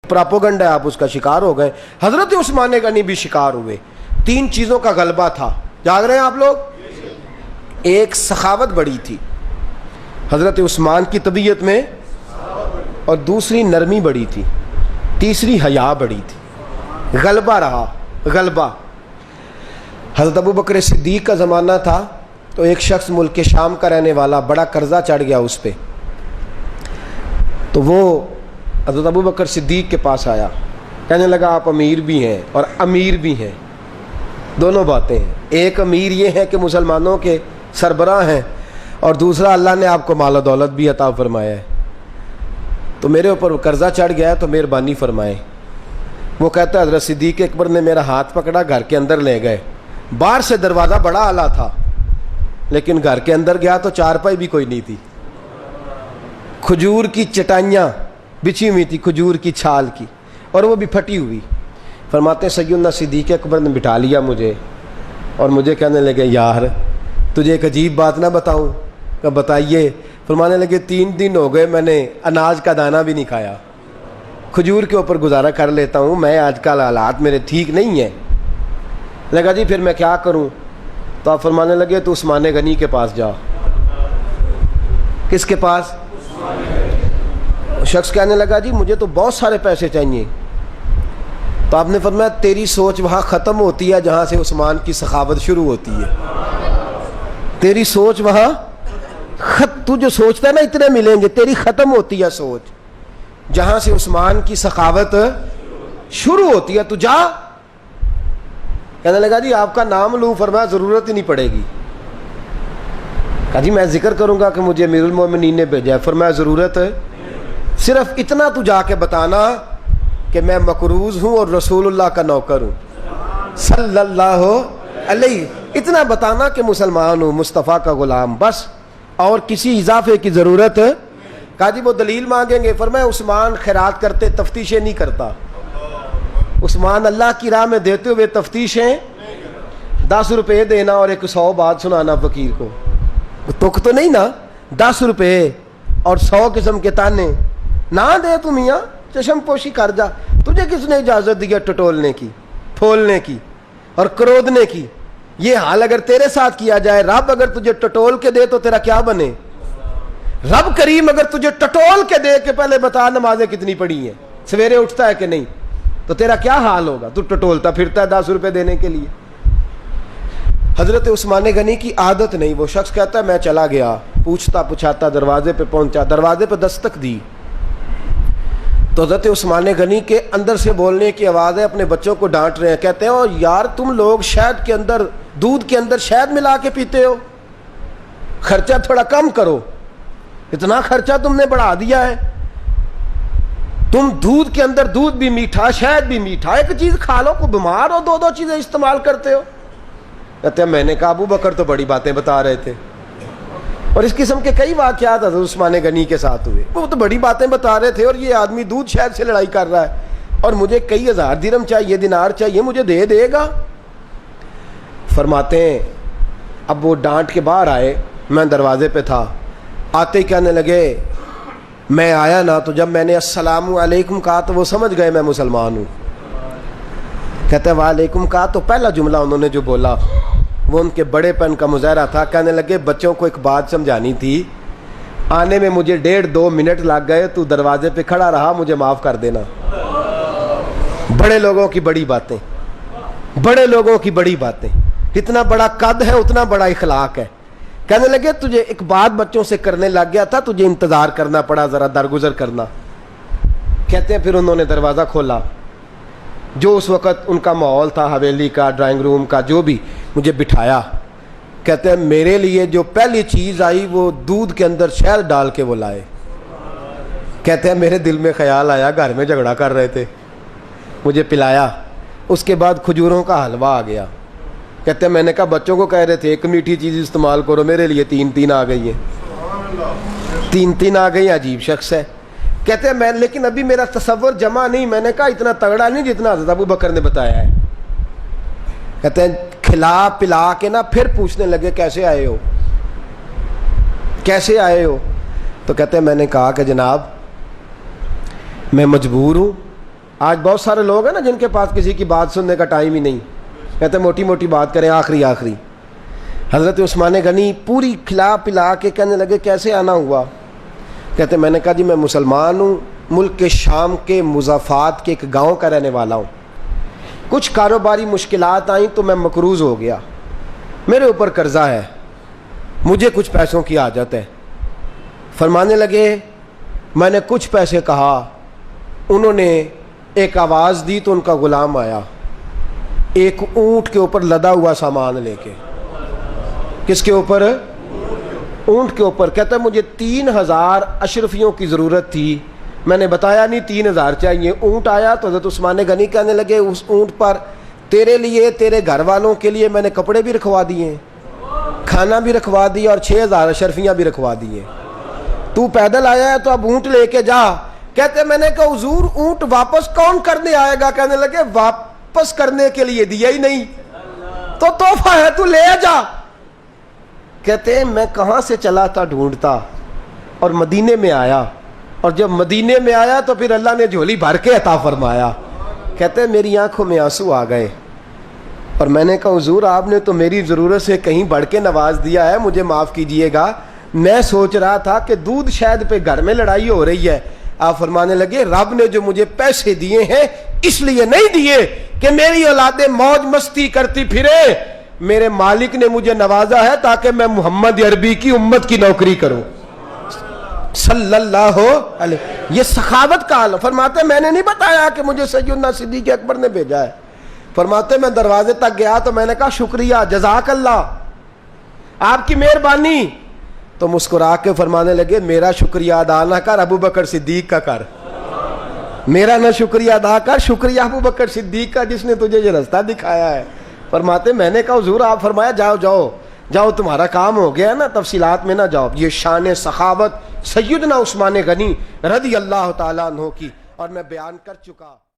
Propaganda है, आप उसका शिकार हो गए। हजरत उस्मान गनी भी शिकार हुए। 3 चीज़ों का गलबा था, जाग रहे हैं आप लोग। एक सखावत बड़ी थी हजरत उस्मान की तबीयत में, और दूसरी नरमी बड़ी थी, तीसरी हया बड़ी थी। गलबा रहा, गलबा। हजरत अबू बकर सिद्दीक का ज़माना था, तो एक शख्स मुल्क शाम का रहने वाला, बड़ा कर्जा चढ़ गया उस पर, तो वो हज़रत अबू बकर सिद्दीक के पास आया, कहने लगा आप अमीर भी हैं और अमीर भी हैं, दोनों बातें हैं। एक अमीर ये है कि मुसलमानों के सरबराह हैं, और दूसरा अल्लाह ने आपको माल दौलत भी अता फरमाया है, तो मेरे ऊपर कर्जा चढ़ गया है, तो मेहरबानी फरमाएं। वो कहता है हज़रत सिद्दीक अकबर ने मेरा हाथ पकड़ा, घर के अंदर ले गए। बाहर से दरवाज़ा बड़ा आला था, लेकिन घर के अंदर गया तो चारपाई भी कोई नहीं थी, खजूर की चटाइयाँ बिछी हुई थी, खजूर की छाल की, और वो भी फटी हुई। फरमाते सैयदना सिद्दीक अकबर ने बिठा लिया मुझे, और मुझे कहने लगे यार तुझे एक अजीब बात ना बताऊं? क्या बताइए? फरमाने लगे 3 दिन हो गए मैंने अनाज का दाना भी नहीं खाया, खजूर के ऊपर गुजारा कर लेता हूँ मैं, आजकल हालात मेरे ठीक नहीं है। लगा जी फिर मैं क्या करूँ? तो आप फरमाने लगे तो उस्मान गनी के पास जा। किसके पास? शख्स कहने लगा जी मुझे तो बहुत सारे पैसे चाहिए। तो आपने फरमाया तेरी सोच वहाँ ख़त्म होती है जहाँ से उस्मान की सखावत शुरू होती है। तेरी सोच वहाँ तू जो सोचता है ना इतने मिलेंगे, तेरी ख़त्म होती है सोच जहाँ से उस्मान की सखावत शुरू होती है। तू जा। कहने लगा जी आपका नाम लूँ? फरमाया ज़रूरत ही नहीं पड़ेगी। कहा जी मैं जिक्र करूँगा कि मुझे अमीरुल मोमिनीन ने भेजा है। फरमाया ज़रूरत है, सिर्फ इतना तू जाके बताना कि मैं मकरूज़ हूँ और रसूलुल्लाह का नौकर हूँ सल्लल्लाहु अलैहि, इतना बताना कि मुसलमान हूँ, मुस्तफ़ा का ग़ुलाम, बस, और किसी इजाफे की ज़रूरत। कहा जी वो दलील मांगेंगे। फरमाया उस्मान खैरात करते तफ्तीशें नहीं करता, उस्मान अल्लाह की राह में देते हुए तफ्तीशें 10 रुपये देना और 100 बात सुनाना फ़कीर को, तुक तो नहीं ना, 10 रुपये और 100 किस्म के ताने ना दे तू मियाँ, चशम पोशी कर जा। तुझे किसने इजाज़त दी है टटोलने की, फोलने की और क्रोधने की? ये हाल अगर तेरे साथ किया जाए, रब अगर तुझे टटोल के दे तो तेरा क्या बने? रब करीम अगर तुझे टटोल के दे के पहले बता नमाजें कितनी पढ़ी हैं, सवेरे उठता है कि नहीं, तो तेरा क्या हाल होगा? तू टटोलता फिरता है 10 रुपये देने के लिए। हजरत उस्मान गनी की आदत नहीं। वो शख्स कहता है मैं चला गया, पूछता पुछाता दरवाजे पे पहुंचा, दरवाजे पे दस्तक दी तो हजरत उस्मान गनी के अंदर से बोलने की आवाज़ है, अपने बच्चों को डांट रहे हैं। कहते हैं ओ यार तुम लोग शहद के अंदर, दूध के अंदर शहद मिला के पीते हो, खर्चा थोड़ा कम करो, इतना खर्चा तुमने बढ़ा दिया है। तुम दूध के अंदर दूध भी मीठा, शहद भी मीठा, एक चीज़ खा लो, को बीमार हो, 2-2 चीज़ें इस्तेमाल करते हो। कहते हैं मैंने कहा अबू बकर तो बड़ी बातें बता रहे थे, और इस किस्म के कई वाक़यात हज़रत उस्मान गनी के साथ हुए। वो तो बड़ी बातें बता रहे थे और ये आदमी दूध शहद से लड़ाई कर रहा है, और मुझे कई हज़ार दिरहम चाहिए, दिनार चाहिए, मुझे दे देगा? फरमाते हैं अब वो डांट के बाहर आए, मैं दरवाजे पे था, आते ही कहने लगे मैं आया ना, तो जब मैंने अस्सलामु अलैकुम कहा तो वो समझ गए मैं मुसलमान हूँ। कहते हैं वालेकुम कहा तो पहला जुमला उन्होंने जो बोला वो उनके बड़ेपन का मुजाहरा था। कहने लगे बच्चों को एक बात समझानी थी, आने में मुझे 1.5-2 मिनट लग गए, तू दरवाजे पे खड़ा रहा, मुझे माफ़ कर देना। बड़े लोगों की बड़ी बातें, बड़े लोगों की बड़ी बातें, इतना बड़ा कद है उतना बड़ा इखलाक है। कहने लगे तुझे एक बात बच्चों से करने लग गया था, तुझे इंतज़ार करना पड़ा, ज़रा दरगुजर करना। कहते हैं फिर उन्होंने दरवाज़ा खोला, जो उस वक़्त उनका माहौल था हवेली का, ड्राइंग रूम का, जो भी, मुझे बिठाया। कहते हैं मेरे लिए जो पहली चीज़ आई वो दूध के अंदर शहद डाल के वो लाए। कहते हैं मेरे दिल में ख्याल आया घर में झगड़ा कर रहे थे, मुझे पिलाया, उसके बाद खजूरों का हलवा आ गया। कहते हैं मैंने कहा बच्चों को कह रहे थे एक मीठी चीज़ इस्तेमाल करो, मेरे लिए 3-3 आ गई है, 3-3 आ गई। अजीब शख्स है। कहते हैं मैं, लेकिन अभी मेरा तसव्वुर जमा नहीं। मैंने कहा इतना तगड़ा नहीं जितना हज़रत अबू बकर ने बताया है। कहते हैं खिला पिला के ना फिर पूछने लगे कैसे आए हो, कैसे आए हो? तो कहते हैं मैंने कहा कि जनाब मैं मजबूर हूँ, آج بہت سارے لوگ ہیں نا جن کے پاس کسی کی بات سننے کا ٹائم ہی نہیں، کہتے موٹی موٹی بات کریں، آخری آخری۔ حضرت عثمان غنی پوری کھلا پلا کے کہنے لگے کیسے آنا ہوا؟ کہتے میں نے کہا جی میں مسلمان ہوں، ملک کے شام کے مضافات کے ایک گاؤں کا رہنے والا ہوں، کچھ کاروباری مشکلات آئیں تو میں مقروض ہو گیا، میرے اوپر قرضہ ہے، مجھے کچھ پیسوں کی حاجت ہے۔ فرمانے لگے میں نے کچھ پیسے کہا، انہوں نے ایک آواز دی تو ان کا غلام آیا ایک اونٹ کے اوپر لدا ہوا سامان لے کے۔ کس کے اوپر؟ اونٹ کے اوپر۔ کہتا ہے مجھے 3000 اشرفیوں کی ضرورت تھی، میں نے بتایا نہیں 3000 چاہیے۔ اونٹ آیا تو حضرت عثمان غنی کہنے لگے اس اونٹ پر تیرے لیے، تیرے گھر والوں کے لیے میں نے کپڑے بھی رکھوا دیے، کھانا بھی رکھوا دیا اور 6000 اشرفیاں بھی رکھوا دیے، تو پیدل آیا ہے تو اب اونٹ لے کے جا۔ کہتے میں نے کہا حضور اونٹ واپس کون کرنے آئے گا؟ کہنے لگے واپس کرنے کے لیے دیا ہی نہیں تو تحفہ ہے، تو لے جا۔ کہتے ہیں میں کہاں سے چلا تھا ڈھونڈتا اور مدینے میں آیا، اور جب مدینے میں آیا تو پھر اللہ نے جھولی بھر کے عطا فرمایا۔ کہتے ہیں میری آنکھوں میں آنسو آ گئے اور میں نے کہا حضور آپ نے تو میری ضرورت سے کہیں بڑھ کے نواز دیا ہے، مجھے معاف کیجئے گا، میں سوچ رہا تھا کہ دودھ شہد پہ گھر میں لڑائی ہو رہی ہے۔ آپ فرمانے لگے رب نے جو مجھے پیسے دیے ہیں اس لیے نہیں دیے کہ میری اولادیں موج مستی کرتی پھرے، میرے مالک نے مجھے نوازا ہے تاکہ میں محمد عربی کی امت کی نوکری کروں صلی اللہ علیہ۔ یہ سخاوت کا حال۔ فرماتے میں نے نہیں بتایا کہ مجھے سیدنا صدیق اکبر نے بھیجا ہے۔ فرماتے میں دروازے تک گیا تو میں نے کہا شکریہ، جزاک اللہ، آپ کی مہربانی۔ تو مسکرا کے فرمانے لگے میرا شکریہ ادا نہ کر، ابو بکر صدیق کا کر، میرا نہ شکریہ ادا کر، شکریہ ابو بکر صدیق کا جس نے تجھے یہ رستہ دکھایا ہے۔ فرماتے میں نے کہا حضور آپ فرمایا جاؤ جاؤ جاؤ تمہارا کام ہو گیا نا، تفصیلات میں نہ جاؤ۔ یہ شان سخاوت سیدنا عثمان غنی رضی اللہ تعالیٰ عنہ کی، اور میں بیان کر چکا۔